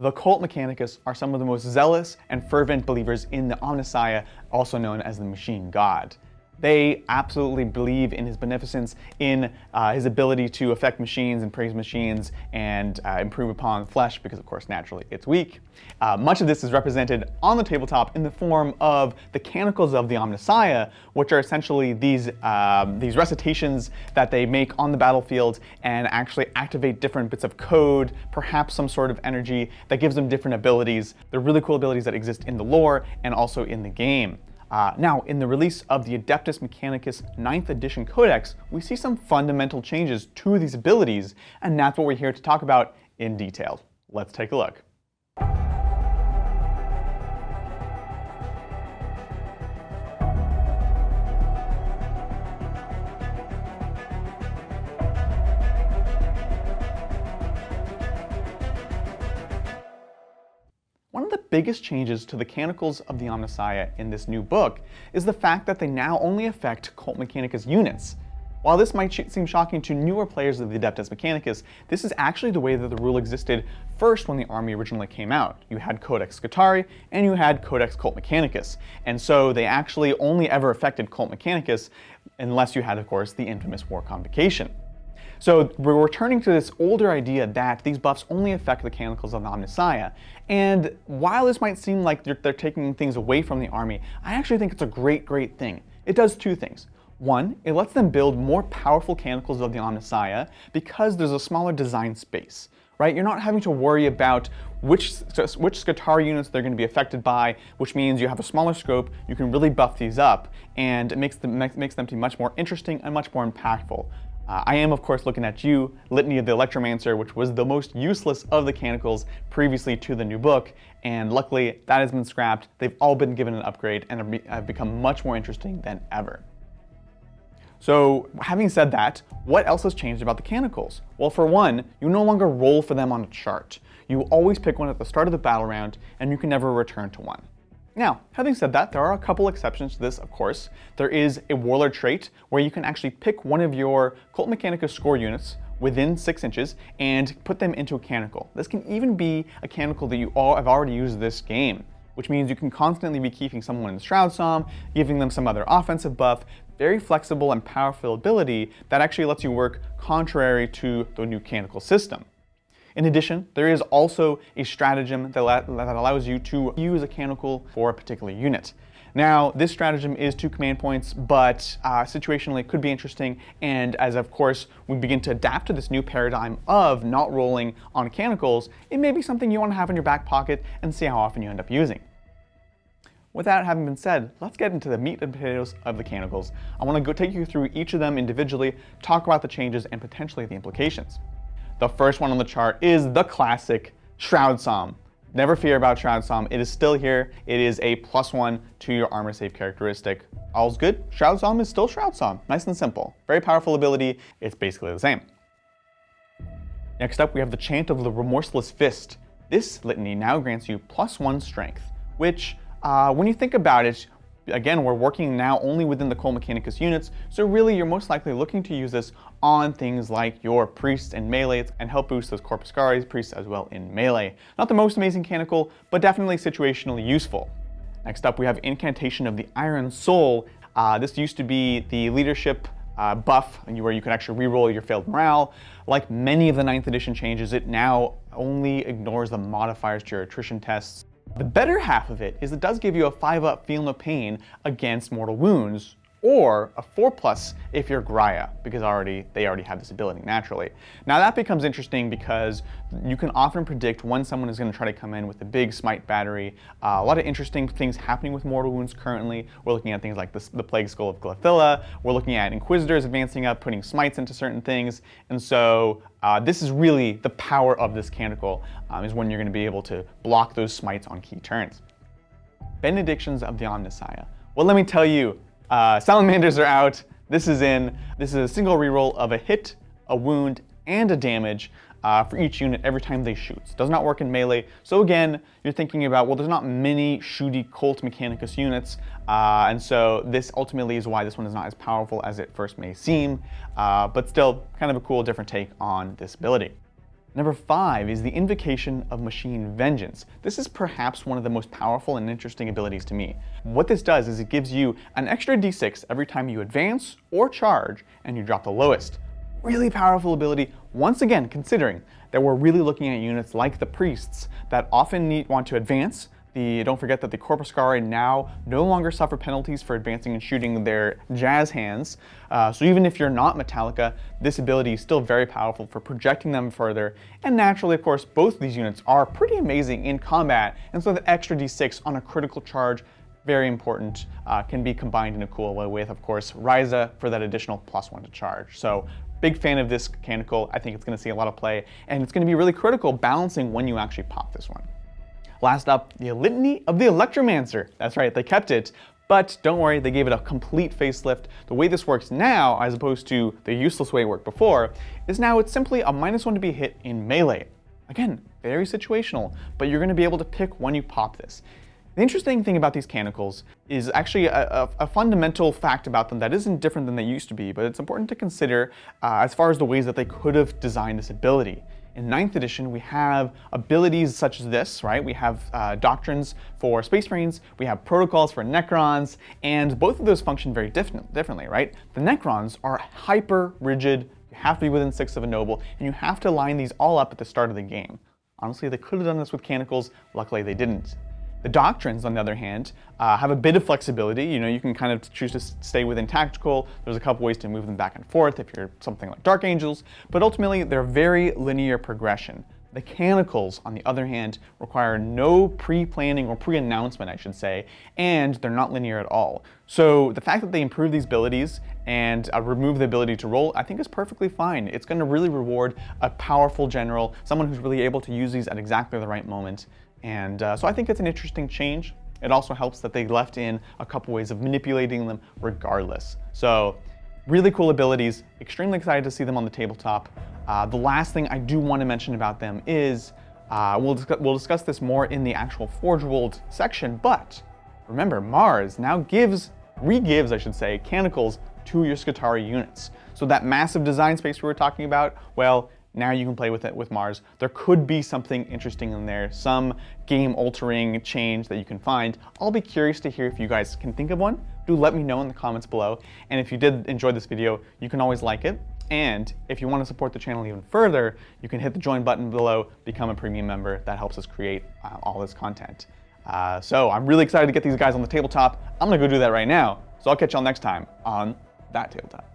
The Cult Mechanicus are some of the most zealous and fervent believers in the Amnesia, also known as the Machine God. They absolutely believe in his beneficence, in his ability to affect machines and praise machines and improve upon flesh, because of course naturally it's weak. Much of this is represented on the tabletop in the form of the Canticles of the Amnesia, which are essentially these recitations that they make on the battlefield and actually activate different bits of code, perhaps some sort of energy that gives them different abilities. They're really cool abilities that exist in the lore and also in the game. Now, in the release of the Adeptus Mechanicus 9th edition Codex, we see some fundamental changes to these abilities, and that's what we're here to talk about in detail. Let's take a look. One of the biggest changes to the Canticles of the Amnesia in this new book is the fact that they now only affect Cult Mechanicus units. While this might seem shocking to newer players of the Adeptus Mechanicus, this is actually the way that the rule existed first when the army originally came out. You had Codex Scutari and you had Codex Cult Mechanicus, and so they actually only ever affected Cult Mechanicus unless you had, of course, the infamous War Convocation. So we're returning to this older idea that these buffs only affect the Canticles of the Amnesia, and while this might seem like they're taking things away from the army, I actually think it's a great thing. It does two things. One, it lets them build more powerful Canticles of the Amnesia because there's a smaller design space, right? You're not having to worry about which Scutari units they're going to be affected by, which means you have a smaller scope, you can really buff these up, and it makes them to be much more interesting and much more impactful. I am, of course, looking at you, Litany of the Electromancer, which was the most useless of the Canticles previously to the new book, and luckily that has been scrapped. They've all been given an upgrade and have become much more interesting than ever. So, having said that, what else has changed about the Canticles? Well, for one, you no longer roll for them on a chart. You always pick one at the start of the battle round, and you can never return to one. Now, having said that, there are a couple exceptions to this, of course. There is a Warlord trait where you can actually pick one of your Cult Mechanicus score units within 6 inches and put them into a Canticle. This can even be a Canticle that you all have already used this game, which means you can constantly be keeping someone in the Shroud Psalm, giving them some other offensive buff, very flexible and powerful ability that actually lets you work contrary to the new Canticle system. In addition, there is also a stratagem that allows you to use a Canticle for a particular unit. Now, this stratagem is 2 command points, but situationally it could be interesting, and as of course we begin to adapt to this new paradigm of not rolling on Canticles, it may be something you want to have in your back pocket and see how often you end up using. With that having been said, let's get into the meat and potatoes of the Canticles. I want to go take you through each of them individually, talk about the changes and potentially the implications. The first one on the chart is the classic Shroud Psalm. Never fear about Shroud Psalm, it is still here. It is a +1 to your armor save characteristic. All's good, Shroud Psalm is still Shroud Psalm. Nice and simple. Very powerful ability, it's basically the same. Next up, we have the Chant of the Remorseless Fist. This litany now grants you +1 strength, which, when you think about it, again, we're working now only within the Cult Mechanicus units, so really you're most likely looking to use this on things like your priests and melee and help boost those Corpuscaris priests as well in melee. Not the most amazing Canticle, but definitely situationally useful. Next up, we have Incantation of the Iron Soul. This used to be the leadership buff where you can actually reroll your failed morale. Like many of the 9th edition changes, it now only ignores the modifiers to your attrition tests. The better half of it is it does give you a 5-up Feel No Pain against mortal wounds, or a 4+ if you're Graia, because they already have this ability naturally. Now that becomes interesting because you can often predict when someone is going to try to come in with a big smite battery. A lot of interesting things happening with mortal wounds currently. We're looking at things like the Plague Skull of Glathilla. We're looking at Inquisitors advancing up, putting smites into certain things, and so this is really the power of this Canticle, is when you're going to be able to block those smites on key turns. Benedictions of the Amnesia. Well, let me tell you, Salamanders are out. This is a single reroll of a hit, a wound, and a damage for each unit every time they shoot. It does not work in melee. So again, you're thinking about, well, there's not many shooty Cult Mechanicus units, and so this ultimately is why this one is not as powerful as it first may seem, but still kind of a cool different take on this ability. Number 5 is the Invocation of Machine Vengeance. This is perhaps one of the most powerful and interesting abilities to me. What this does is it gives you an extra d6 every time you advance or charge and you drop the lowest. Really powerful ability, once again considering that we're really looking at units like the Priests that often want to advance. Don't forget that the Corpuscari now no longer suffer penalties for advancing and shooting their jazz hands. So even if you're not Metallica, this ability is still very powerful for projecting them further. And naturally, of course, both of these units are pretty amazing in combat. And so the extra d6 on a critical charge, very important, can be combined in a cool way with, of course, Ryza for that additional +1 to charge. So big fan of this Canticle. I think it's going to see a lot of play. And it's going to be really critical balancing when you actually pop this one. Last up, the Litany of the Electromancer. That's right, they kept it, but don't worry, they gave it a complete facelift. The way this works now, as opposed to the useless way it worked before, is now it's simply a -1 to be hit in melee. Again, very situational, but you're going to be able to pick when you pop this. The interesting thing about these Canticles is actually a fundamental fact about them that isn't different than they used to be, but it's important to consider as far as the ways that they could have designed this ability. In 9th edition, we have abilities such as this, right? We have doctrines for Space Marines, we have protocols for Necrons, and both of those function very differently, right? The Necrons are hyper rigid, you have to be within 6 of a noble, and you have to line these all up at the start of the game. Honestly, they could have done this with Canticles, luckily they didn't. The doctrines, on the other hand, have a bit of flexibility. You know, you can kind of choose to stay within tactical. There's a couple ways to move them back and forth if you're something like Dark Angels, but ultimately they're very linear progression. The Canticles, on the other hand, require no pre-planning or pre-announcement, I should say, and they're not linear at all. So the fact that they improve these abilities and remove the ability to roll, I think is perfectly fine. It's going to really reward a powerful general, someone who's really able to use these at exactly the right moment. And so I think it's an interesting change. It also helps that they left in a couple ways of manipulating them regardless. So really cool abilities, extremely excited to see them on the tabletop. The last thing I do want to mention about them is, we'll discuss this more in the actual Forge World section, but remember, Mars now re-gives, I should say, Canticles to your Skitarii units. So that massive design space we were talking about, well, now you can play with it with Mars. There could be something interesting in there, some game-altering change that you can find. I'll be curious to hear if you guys can think of one. Do let me know in the comments below. And if you did enjoy this video, you can always like it. And if you want to support the channel even further, you can hit the join button below, become a premium member. That helps us create all this content. So I'm really excited to get these guys on the tabletop. I'm gonna go do that right now. So I'll catch y'all next time on that tabletop.